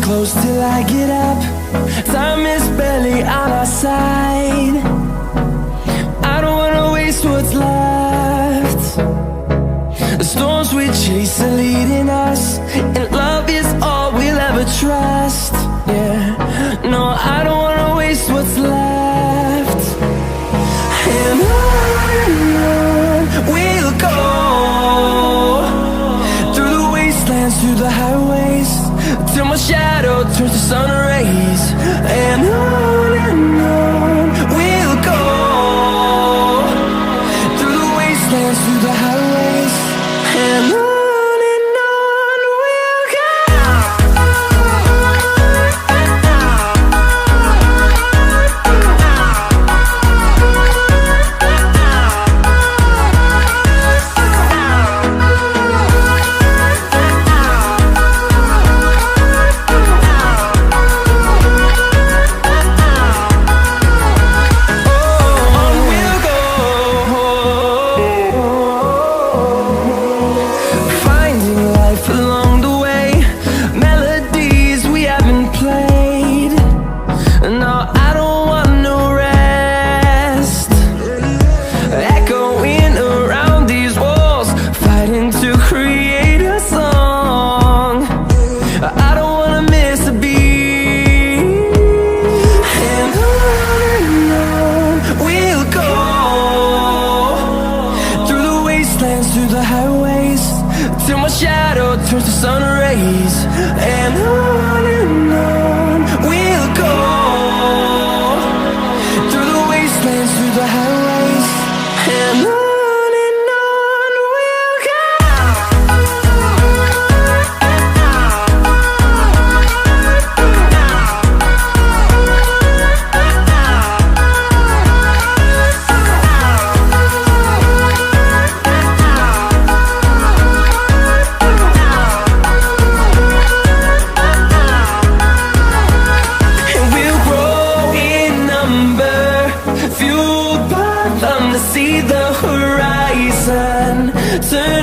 close till I get up. Time is barely on our side. I don't wanna waste what's left. The storms we chase are leading us, and love is all we'll ever trust. Yeah, no, I don't wanna waste what's left. And on we'll go, through the wastelands, through the highways, till my shadow turns to sun rays. And on we'll go, through the wastelands, through the highways, and on we'll go. See the horizon turn